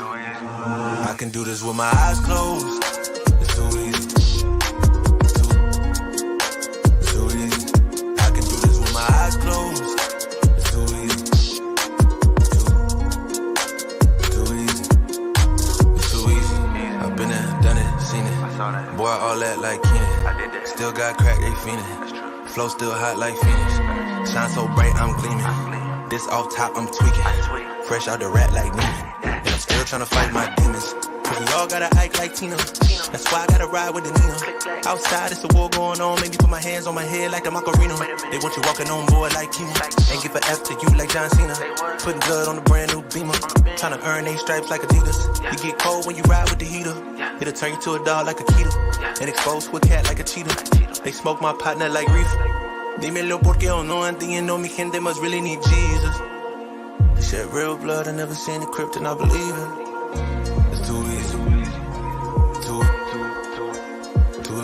I can do this with my eyes closed. It's too easy. Too easy. I can do this with my eyes closed. It's too easy. Too easy. It's too easy. I've been there, done it, seen it. Boy, all that like Kenan. Still got crack, they fiendin'. Flow still hot like Phoenix. Shine so bright, I'm gleaming. This off top, I'm tweaking. Fresh out the rat like Neiman. And I'm still tryna fight my demons. But we all gotta act like Tina. That's why I gotta ride with the Nina. Outside, it's a war going on. Maybe put my hands on my head like the Macarena. They want you walking on board like Kima. And give an F to you like John Cena. Putting blood on the brand new Beamer. Tryna earn they stripes like Adidas. You get cold when you ride with the heater. It'll turn you to a dog like a Keeta. And expose to a cat like a cheetah. They smoke my partner like reefer. Dímelo porque o no entiendo, mi gente must really need Jesus. They shed real blood, I never seen the crypt and I believe it. It's too easy. Too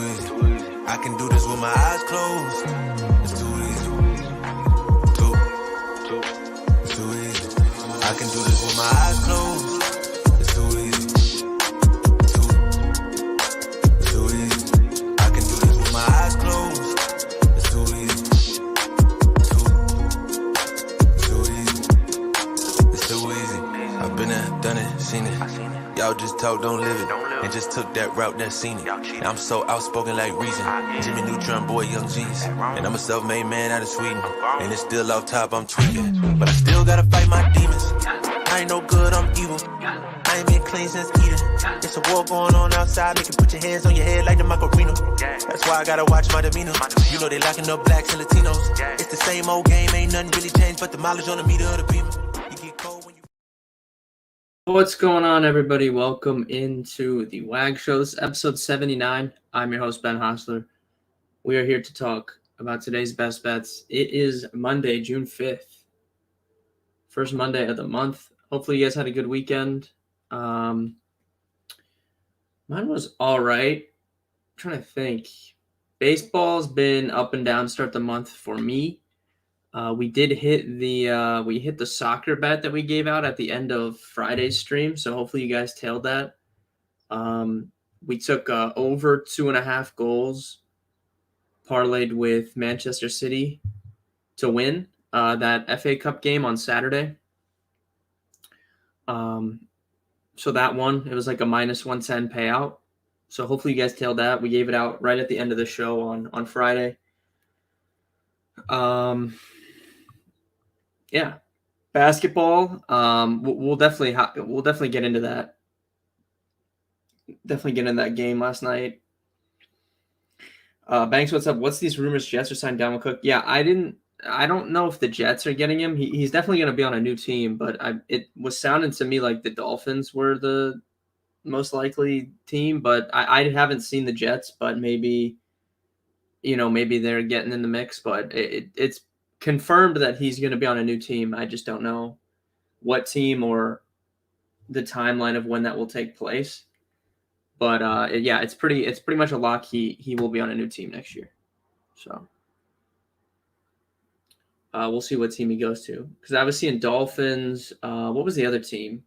easy. I can do this with my eyes closed. It's too easy. Too easy. I can do this with my eyes closed. It's too easy. Too easy. I can do this with my eyes closed. It's too easy. I've been there, done it, seen it. Y'all just talk, don't live it. And just took that route, that seen it. Now I'm so outspoken like Reason. Jimmy Neutron, boy, young G's. And I'm a self-made man out of Sweden. And it's still off top, I'm tweaking. But I still gotta fight my demons. I ain't no good, I'm evil. I ain't been clean since Eden. It's a war going on outside, make you put your hands on your head like the Macarena. That's why I gotta watch my demeanor. You know they locking up blacks and Latinos. It's the same old game, ain't nothing really changed but the mileage on the meter of the beamer. You get cold when you... What's going on, everybody? Welcome into the WAG Show. This is episode 79. I'm your host, Ben Hostler. We are here to talk about today's best bets. It is Monday, June 5th. First Monday of the month. Hopefully you guys had a good weekend. Mine was all right. I'm trying to think. Baseball's been up and down to start the month for me. We did hit the soccer bet that we gave out at the end of Friday's stream, so hopefully you guys tailed that. We took over 2.5 goals, parlayed with Manchester City to win that FA Cup game on Saturday. So that one, it was like a minus 110 payout. So hopefully you guys tailed that. We gave it out right at the end of the show on Friday. Yeah, basketball. We'll definitely get into that. Definitely get into that game last night. Banks, what's up? What's these rumors? Jets are signed Dalvin Cook. Yeah, I don't know if the Jets are getting him. He's definitely going to be on a new team, but it was sounding to me like the Dolphins were the most likely team, but I haven't seen the Jets, but maybe they're getting in the mix, but it's confirmed that he's going to be on a new team. I just don't know what team or the timeline of when that will take place. But yeah, it's pretty much a lock. He will be on a new team next year. So we'll see what team he goes to. Because I was seeing Dolphins. What was the other team?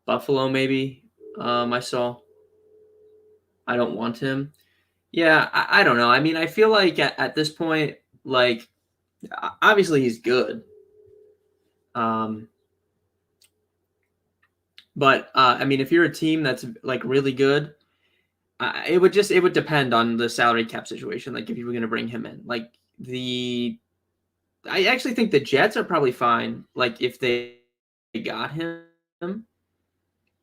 Buffalo, maybe. I saw. I don't want him. Yeah, I don't know. I mean, I feel like at this point, like, obviously he's good. But I mean, if you're a team that's like really good, it would depend on the salary cap situation. Like if you were going to bring him in, like I actually think the Jets are probably fine. Like if they got him,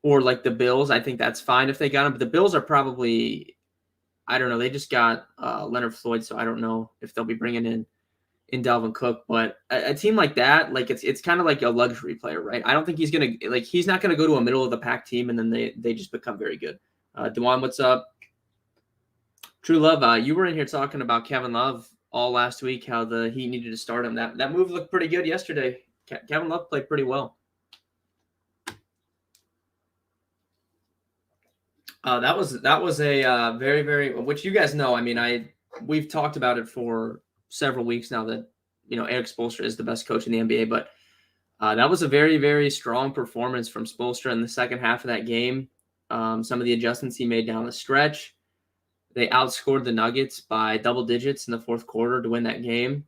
or like the Bills, I think that's fine if they got him. But the Bills are probably, I don't know. They just got Leonard Floyd, so I don't know if they'll be bringing in Dalvin Cook. But a team like that, like it's kind of like a luxury player, right? I don't think he's not gonna go to a middle of the pack team and then they just become very good. Dewan, what's up? True Love, you were in here talking about Kevin Love all last week, how the Heat needed to start him. That move looked pretty good yesterday. Kevin Love played pretty well. That was a very, very, which you guys know. I mean, we've talked about it for several weeks now that Eric Spoelstra is the best coach in the NBA, but That was a very, very strong performance from Spoelstra in the second half of that game. Some of the adjustments he made down the stretch. They outscored the Nuggets by double digits in the fourth quarter to win that game.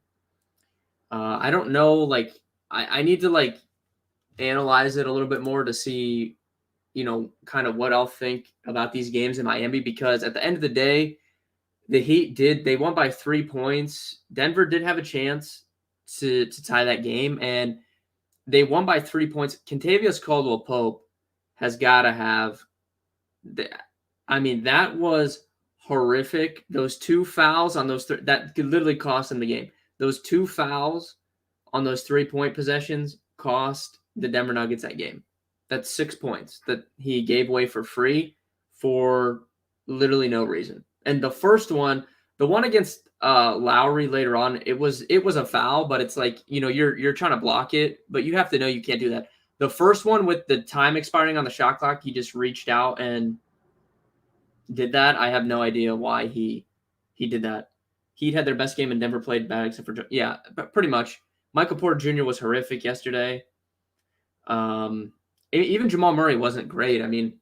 I don't know, like I need to like analyze it a little bit more to see, kind of what I'll think about these games in Miami, because at the end of the day, the Heat they won by 3 points. Denver did have a chance to tie that game, and they won by 3 points. Kentavious Caldwell-Pope has got to have that was horrific. Those 2 fouls on those that could literally cost them the game. Those 2 fouls on those 3-point possessions cost the Denver Nuggets that game. That's 6 points that he gave away for free for literally no reason. And the first one, the one against Lowry later on, it was a foul, but it's like, you're trying to block it, but you have to know you can't do that. The first one with the time expiring on the shot clock, he just reached out and did that. I have no idea why he did that. Heat had their best game, and Denver played bad except for but pretty much. Michael Porter Jr. was horrific yesterday. Even Jamal Murray wasn't great. I mean,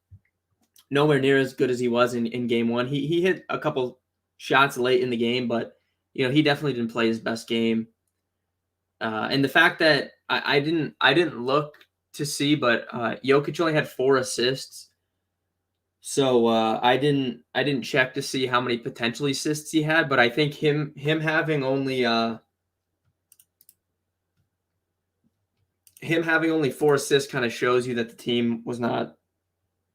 nowhere near as good as he was in game one. He hit a couple shots late in the game, but he definitely didn't play his best game. And the fact that I didn't look to see, but Jokic only had 4 assists. So I didn't check to see how many potential assists he had, but I think him having only 4 assists kind of shows you that the team was not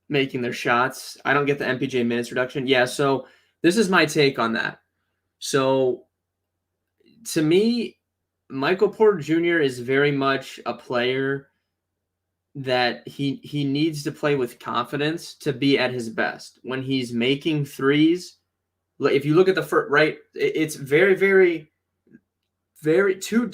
making their shots. I don't get the MPJ minutes reduction. Yeah, so this is my take on that. So to me, Michael Porter Jr. is very much a player that he needs to play with confidence to be at his best. When he's making threes, if you look at the first, right, it's very, very, very two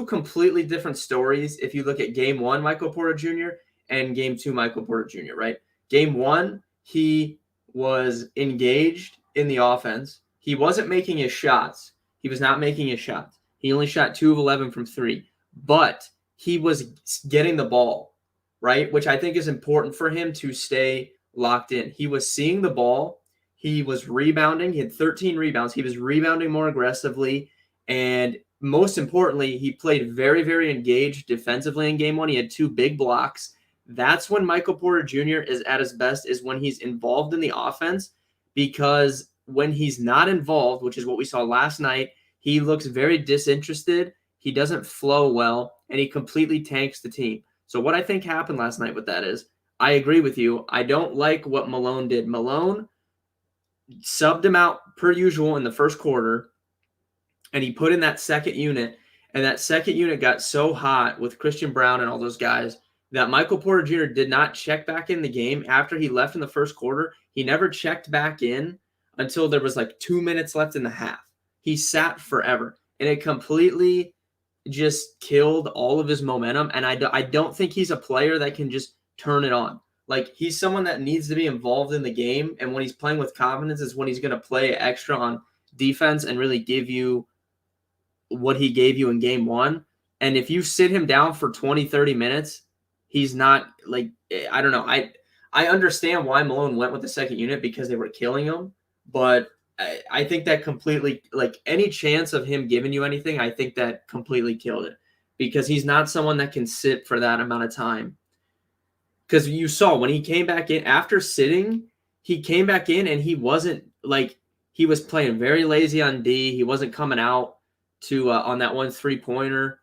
completely different stories. If you look at game 1, Michael Porter Jr., and game 2, Michael Porter Jr., right? Game 1, he was engaged in the offense. He wasn't making his shots. He was not making his shots. He only shot 2 of 11 from 3, but he was getting the ball, right? Which I think is important for him to stay locked in. He was seeing the ball. He was rebounding. He had 13 rebounds. He was rebounding more aggressively. And most importantly, he played very, very engaged defensively in game 1. He had 2 big blocks. That's when Michael Porter Jr. is at his best, is when he's involved in the offense, because when he's not involved, which is what we saw last night, he looks very disinterested. He doesn't flow well, and he completely tanks the team. So what I think happened last night with that is, I agree with you. I don't like what Malone did. Malone subbed him out per usual in the first quarter, and he put in that second unit, and that second unit got so hot with Christian Brown and all those guys that Michael Porter Jr. did not check back in the game after he left in the first quarter. He never checked back in until there was like 2 minutes left in the half. He sat forever, and it completely just killed all of his momentum. And I don't think he's a player that can just turn it on. Like, he's someone that needs to be involved in the game, and when he's playing with confidence is when he's going to play extra on defense and really give you what he gave you in game 1. And if you sit him down for 20, 30 minutes, he's not, like, I don't know. I understand why Malone went with the second unit, because they were killing him. But I think that completely, like, any chance of him giving you anything, I think that completely killed it, because he's not someone that can sit for that amount of time. Because you saw when he came back in after sitting, he came back in and he wasn't, like, he was playing very lazy on D. He wasn't coming out to on that one 3-pointer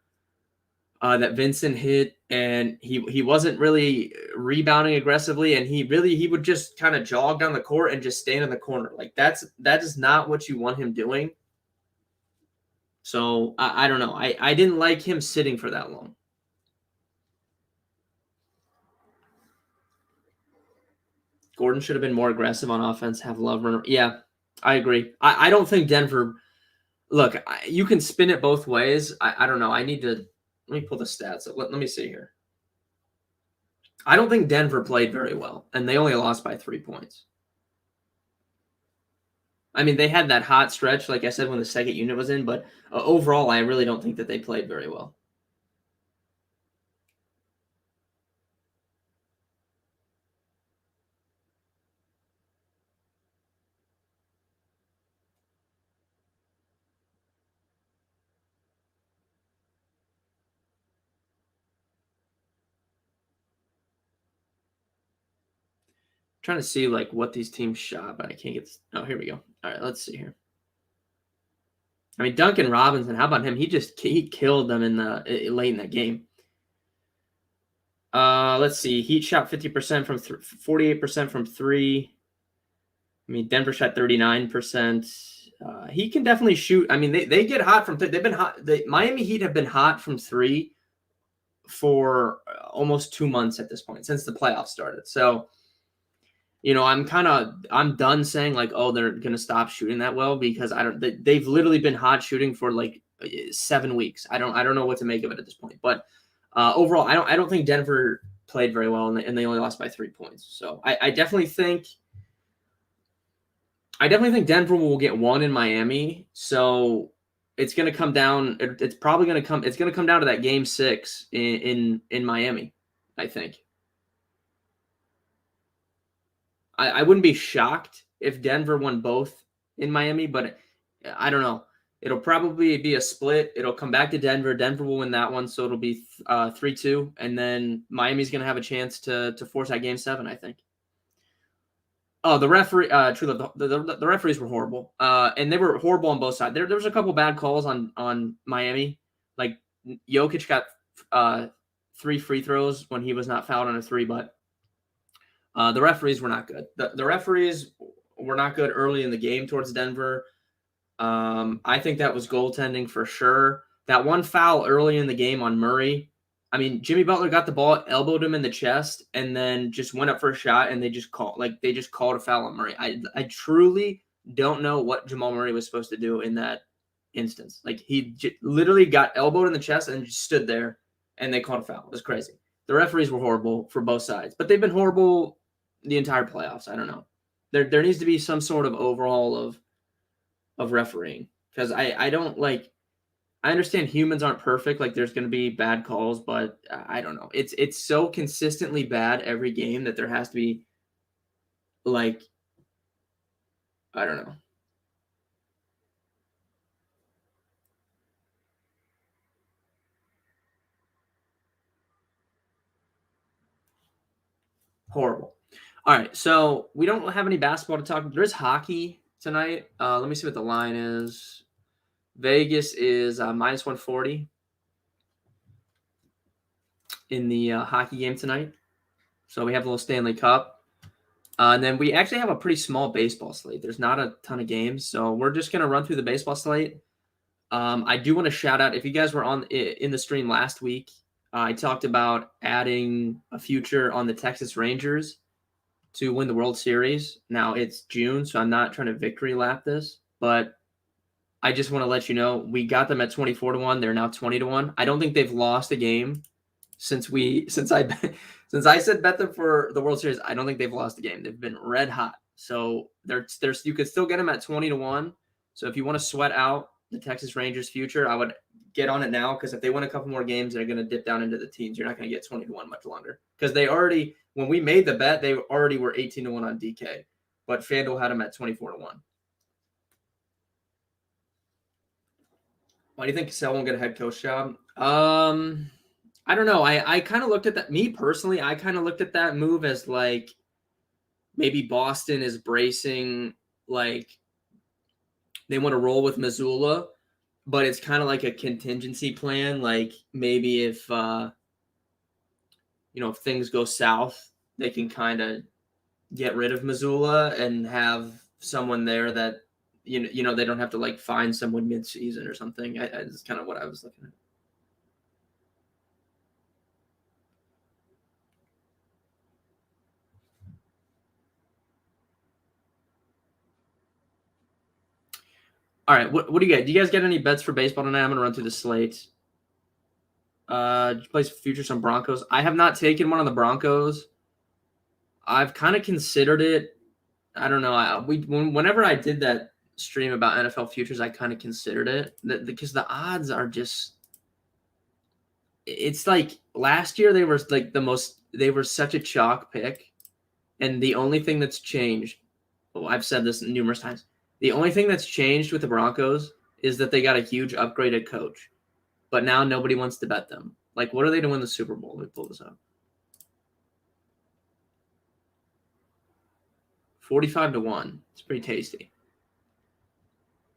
that Vincent hit, and he wasn't really rebounding aggressively, and he would just kind of jog down the court and just stand in the corner. Like, that is not what you want him doing. So I don't know. I didn't like him sitting for that long. Gordon should have been more aggressive on offense, have Love run. Yeah, I agree. I don't think Denver – look, you can spin it both ways. I don't know. I need to – let me pull the stats up. Let me see here. I don't think Denver played very well, and they only lost by 3 points. I mean, they had that hot stretch, like I said, when the second unit was in, but overall, I really don't think that they played very well. trying to see like what these teams shot, but I can't get. Oh, here we go. All right, let's see here. I mean, Duncan Robinson. How about him? He killed them in the late in that game. Let's see. Heat shot 50% from 48% from three. I mean, Denver shot 39%. He can definitely shoot. I mean, they get hot from they've been hot. The Miami Heat have been hot from three for almost 2 months at this point since the playoffs started. So, I'm done saying like, oh, they're gonna stop shooting that well because they've literally been hot shooting for like 7 weeks. I don't know what to make of it at this point. But overall, I don't think Denver played very well and they only lost by 3 points. So I definitely think Denver will get one in Miami. So it's going to come down. It's probably going to come. It's going to come down to that game 6 in Miami, I think. I wouldn't be shocked if Denver won both in Miami, but I don't know. It'll probably be a split. It'll come back to Denver. Denver will win that one, so it'll be 3-2, and then Miami's going to have a chance to force that game 7, I think. Oh, the referee. True. The referees were horrible, and they were horrible on both sides. There was a couple bad calls on Miami. Like Jokic got 3 free throws when he was not fouled on a 3, but the referees were not good. The referees were not good early in the game towards Denver. I think that was goaltending for sure. That one foul early in the game on Murray. I mean, Jimmy Butler got the ball, elbowed him in the chest, and then just went up for a shot, and they just called a foul on Murray. I truly don't know what Jamal Murray was supposed to do in that instance. Like he literally got elbowed in the chest and just stood there, and they called a foul. It was crazy. The referees were horrible for both sides, but they've been horrible the entire playoffs. I don't know. There needs to be some sort of overhaul of refereeing because I don't like. I understand humans aren't perfect. Like there's going to be bad calls, but I don't know. It's so consistently bad every game that there has to be like, I don't know. Horrible. All right. So we don't have any basketball to talk about. There's hockey tonight. Let me see what the line is. Vegas is minus 140 in the hockey game tonight. So we have a little Stanley Cup. And then we actually have a pretty small baseball slate. There's not a ton of games. So we're just going to run through the baseball slate. I do want to shout out, if you guys were in the stream last week, I talked about adding a future on the Texas Rangers to win the World Series. Now it's June, so I'm not trying to victory lap this, but I just want to let you know we got them at 24-1. They're now 20-1. I don't think they've lost a game since I said bet them for the World Series. I don't think they've lost a game. They've been red hot. So there's you could still get them at 20-1. So if you want to sweat out the Texas Rangers future, I would get on it now because if they win a couple more games, they're going to dip down into the teens. You're not going to get 20-1 much longer because they already, when we made the bet, they already were 18-1 on DK, but FanDuel had them at 24-1. Why do you think Cassell won't get a head coach job? I don't know. I kind of looked at that. Me personally, I kind of looked at that move as like maybe Boston is bracing, like they want to roll with Missoula, but it's kind of like a contingency plan. Like maybe if if things go south, they can kind of get rid of Missoula and have someone there that they don't have to like find someone mid-season or something. That's kind of what I was looking at. All right, what do you get? Do you guys get any bets for baseball tonight? I'm gonna run through the slate. Place futures on Broncos. I have not taken one on the Broncos. I've kind of considered it. I don't know. Whenever I did that stream about NFL futures, I kind of considered it because the odds are just. It's like last year they were like they were such a chalk pick, and the only thing that's changed. Well, I've said this numerous times. The only thing that's changed with the Broncos is that they got a huge upgraded coach, but now nobody wants to bet them. Like, what are they to win the Super Bowl? Let me pull this up. 45-1. It's pretty tasty.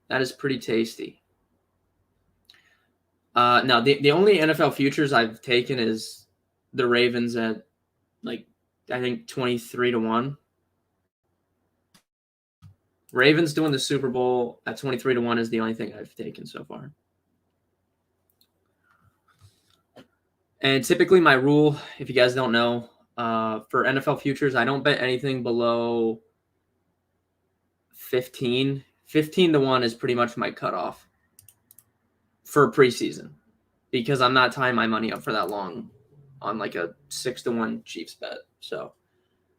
That is pretty tasty. Now, the only NFL futures I've taken is the Ravens at, like, I think 23-1. Ravens doing the Super Bowl at 23-1 is the only thing I've taken so far. And typically my rule, if you guys don't know, for NFL futures, I don't bet anything below 15. 15-1 is pretty much my cutoff for preseason, because I'm not tying my money up for that long on like a 6-1 Chiefs bet. So,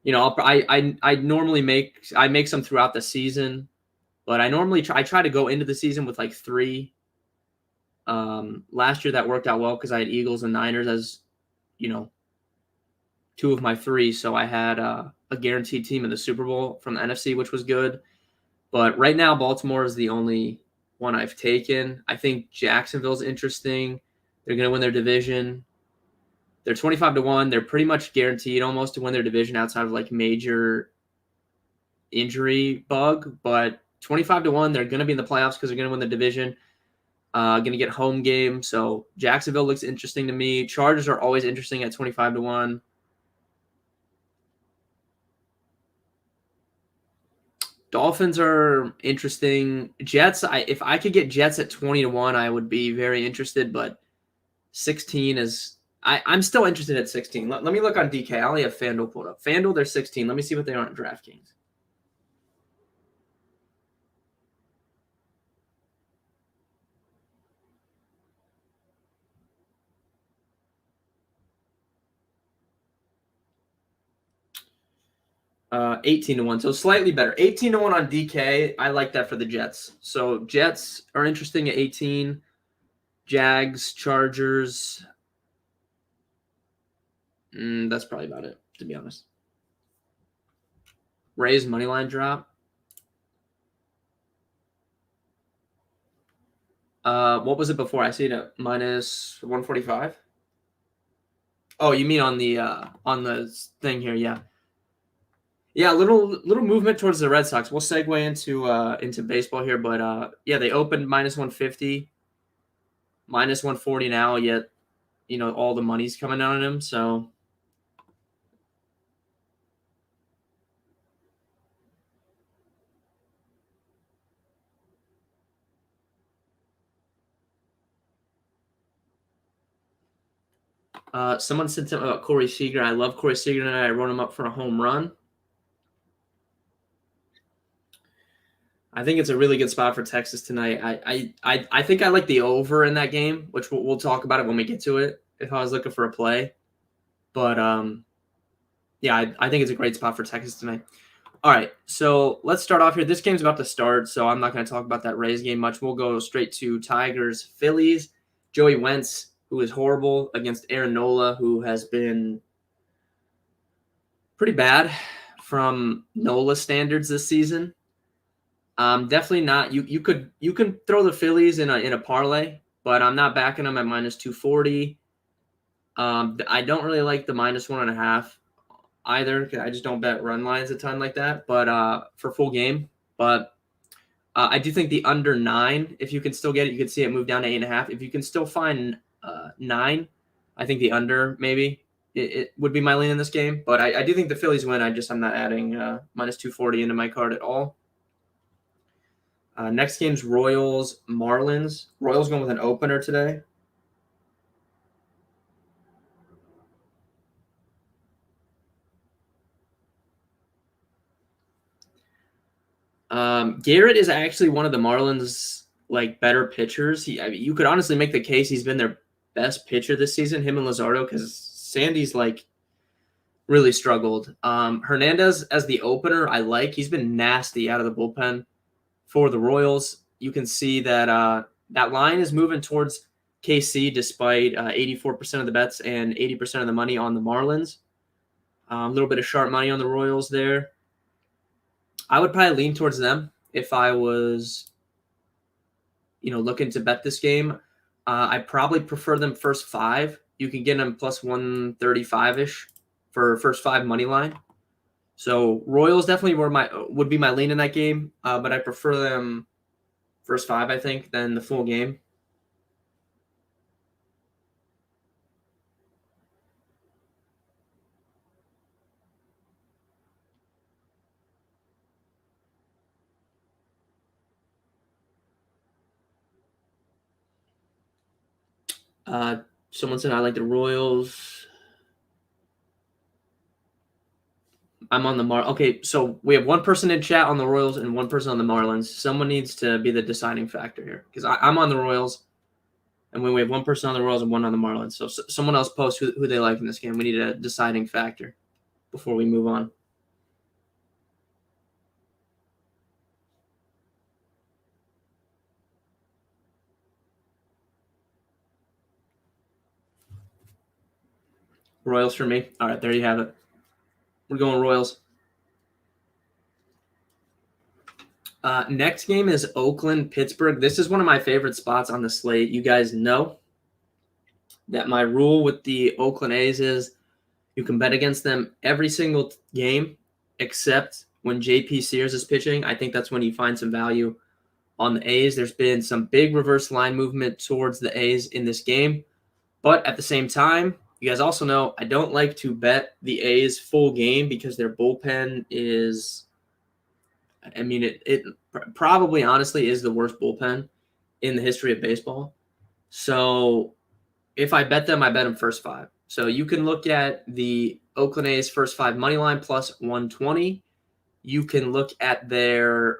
you know, I normally make some throughout the season, but I normally try to go into the season with like 3. Last year that worked out well because I had Eagles and Niners as, you know, 2 of my 3. So I had a guaranteed team in the Super Bowl from the NFC, which was good. But right now, Baltimore is the only one I've taken. I think Jacksonville's interesting. They're going to win their division. They're 25-1. They're pretty much guaranteed almost to win their division outside of like major injury bug. But 25-1, they're going to be in the playoffs because they're going to win the division. Going to get home game. So Jacksonville looks interesting to me. Chargers are always interesting at 25-1. Dolphins are interesting. Jets, if I could get Jets at 20-1, I would be very interested, but 16 is I'm still interested at 16. Let me look on DK. I only have FanDuel pulled up. FanDuel, they're 16. Let me see what they are on DraftKings. Uh, 18-1, so slightly better. 18-1 on DK. I like that for the Jets. So Jets are interesting at 18. Jags, Chargers. That's probably about it, to be honest. Rays moneyline drop. What was it before? I see it at minus 145. Oh, you mean on the thing here? Yeah. Yeah, little movement towards the Red Sox. We'll segue into baseball here, but yeah, they opened minus 150, minus 140 now. Yet, you know, all the money's coming out on him. So, someone said something about Corey Seager. I love Corey Seager, and I wrote him up for a home run. I think it's a really good spot for Texas tonight. I think I like the over in that game, which we'll talk about it when we get to it. If I was looking for a play, but yeah, I think it's a great spot for Texas tonight. All right, so let's start off here. This game's about to start, so I'm not going to talk about that Rays game much. We'll go straight to Tigers, Phillies. Joey Wentz, who is horrible, against Aaron Nola, who has been pretty bad from Nola standards this season. Definitely not. You can throw the Phillies in a parlay, but I'm not backing them at minus 240. I don't really like the minus 1.5 either. I just don't bet run lines a ton like that. But for full game, but I do think the under 9, if you can still get it, you can see it move down to 8.5. If you can still find 9, I think the under maybe it would be my lean in this game. But I do think the Phillies win. I'm not adding minus 240 into my card at all. Next game's Royals, Marlins. Royals going with an opener today. Garrett is actually one of the Marlins' like better pitchers. I mean, you could honestly make the case he's been their best pitcher this season, him and Luzardo, because Sandy's like really struggled. Hernandez as the opener, I like. He's been nasty out of the bullpen for the Royals. You can see that that line is moving towards KC despite 84% of the bets and 80% of the money on the Marlins. A little bit of sharp money on the Royals there. I would probably lean towards them if I was, looking to bet this game. I probably prefer them first 5. You can get them plus 135-ish for first 5 money line. So Royals definitely would be my lean in that game, but I prefer them first 5, I think, than the full game. Someone said I like the Royals. I'm on the Okay, so we have one person in chat on the Royals and one person on the Marlins. Someone needs to be the deciding factor here because I'm on the Royals, and when we have one person on the Royals and one on the Marlins. So someone else post who they like in this game. We need a deciding factor before we move on. Royals for me. All right, there you have it. We're going Royals. Next game is Oakland-Pittsburgh. This is one of my favorite spots on the slate. You guys know that my rule with the Oakland A's is you can bet against them every single game except when JP Sears is pitching. I think that's when you find some value on the A's. There's been some big reverse line movement towards the A's in this game. But at the same time, you guys also know I don't like to bet the A's full game because their bullpen is, I mean, it probably honestly is the worst bullpen in the history of baseball. So if I bet them, I bet them first 5. So you can look at the Oakland A's first 5 money line plus 120. You can look at their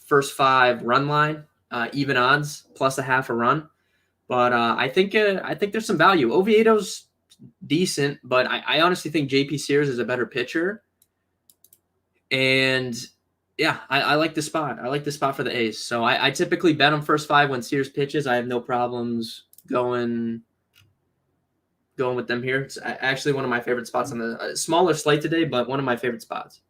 first 5 run line, even odds plus a half a run. But I think there's some value. Oviedo's decent, but I honestly think JP Sears is a better pitcher. And yeah, I like the spot. I like the spot for the A's. So I typically bet them first 5 when Sears pitches. I have no problems going with them here. It's actually one of my favorite spots on the smaller slate today, but one of my favorite spots.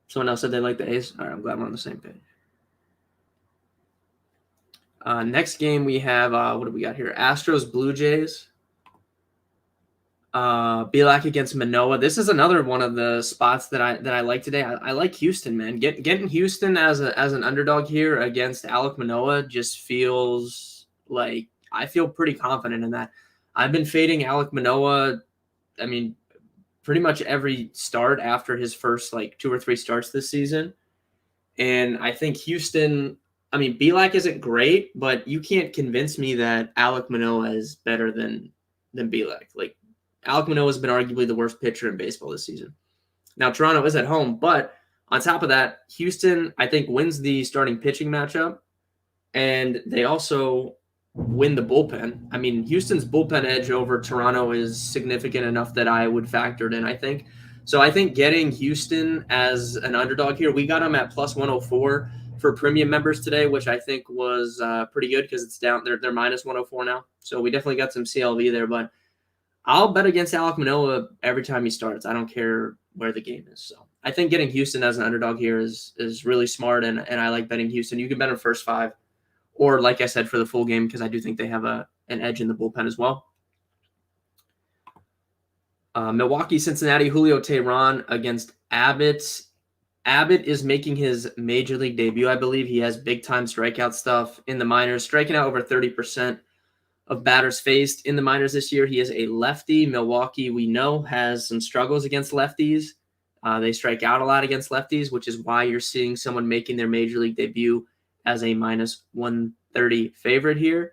Someone else said they like the A's. All right, I'm glad we're on the same page. Next game we have, what do we got here? Astros, Blue Jays. Bielak against Manoah. This is another one of the spots that I like today. I like Houston, man. Getting Houston as an underdog here against Alek Manoah just feels like I feel pretty confident in that. I've been fading Alek Manoah. I mean, pretty much every start after his first 2 or 3 starts this season. And I think Houston, I mean, Bielak isn't great, but you can't convince me that Alek Manoah is better than Bielak. Alek Manoah has been arguably the worst pitcher in baseball this season. Now, Toronto is at home, but on top of that, Houston, I think, wins the starting pitching matchup, and they also win the bullpen. I mean, Houston's bullpen edge over Toronto is significant enough that I would factor it in, I think. So I think getting Houston as an underdog here, we got them at plus 104 for premium members today, which I think was pretty good because it's down. They're minus 104 now. So we definitely got some CLV there, but I'll bet against Alek Manoah every time he starts. I don't care where the game is. So I think getting Houston as an underdog here is really smart, and I like betting Houston. You can bet them first 5, or like I said, for the full game because I do think they have an edge in the bullpen as well. Milwaukee, Cincinnati, Julio Teheran against Abbott. Abbott is making his major league debut, I believe. He has big-time strikeout stuff in the minors, striking out over 30% of batters faced in the minors this year. He is a lefty. Milwaukee, we know, has some struggles against lefties. They strike out a lot against lefties, which is why you're seeing someone making their major league debut as a minus 130 favorite here.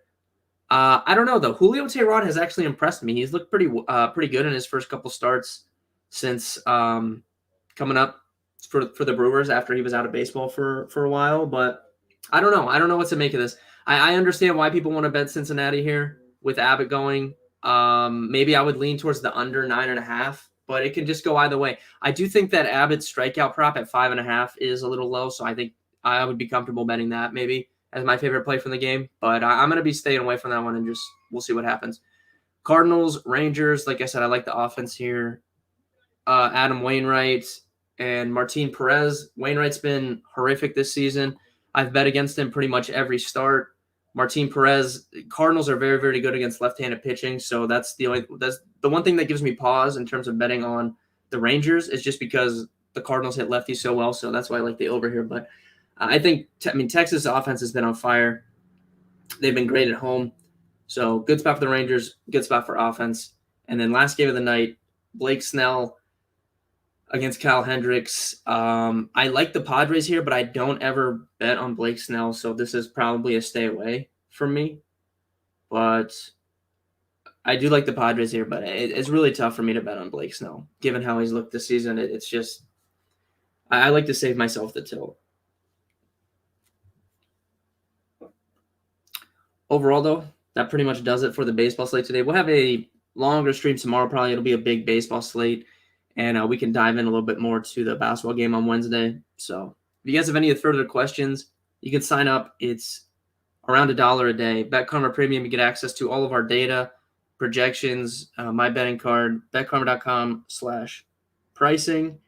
I don't know, though. Julio Teheran has actually impressed me. He's looked pretty good in his first couple starts since coming up for the Brewers after he was out of baseball for a while. But I don't know. I don't know what to make of this. I understand why people want to bet Cincinnati here with Abbott going. Maybe I would lean towards the under 9.5. but it can just go either way. I do think that Abbott's strikeout prop at 5.5 is a little low, so I think I would be comfortable betting that maybe as my favorite play from the game. But I'm going to be staying away from that one, and just we'll see what happens. Cardinals, Rangers, like I said, I like the offense here. Adam Wainwright and Martin Perez. Wainwright's been horrific this season. I've bet against him pretty much every start. Martin Perez, Cardinals are very, very good against left-handed pitching, so that's the one thing that gives me pause in terms of betting on the Rangers is just because the Cardinals hit lefties so well, so that's why I like the over here. But I think Texas offense has been on fire. They've been great at home, so good spot for the Rangers, good spot for offense. And then last game of the night, Blake Snell against Kyle Hendricks. I like the Padres here, but I don't ever bet on Blake Snell, so this is probably a stay away from me. But I do like the Padres here, but it's really tough for me to bet on Blake Snell, given how he's looked this season. It's just I like to save myself the tilt. Overall, though, that pretty much does it for the baseball slate today. We'll have a longer stream tomorrow. Probably it'll be a big baseball slate. And we can dive in a little bit more to the basketball game on Wednesday. So if you guys have any further questions, you can sign up. It's around $1 a day. BetKarma Premium, you get access to all of our data, projections, my betting card, betkarma.com/pricing,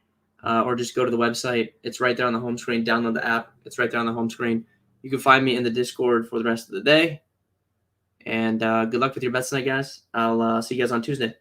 or just go to the website. It's right there on the home screen. Download the app. It's right there on the home screen. You can find me in the Discord for the rest of the day. And good luck with your bets tonight, guys. I'll see you guys on Tuesday.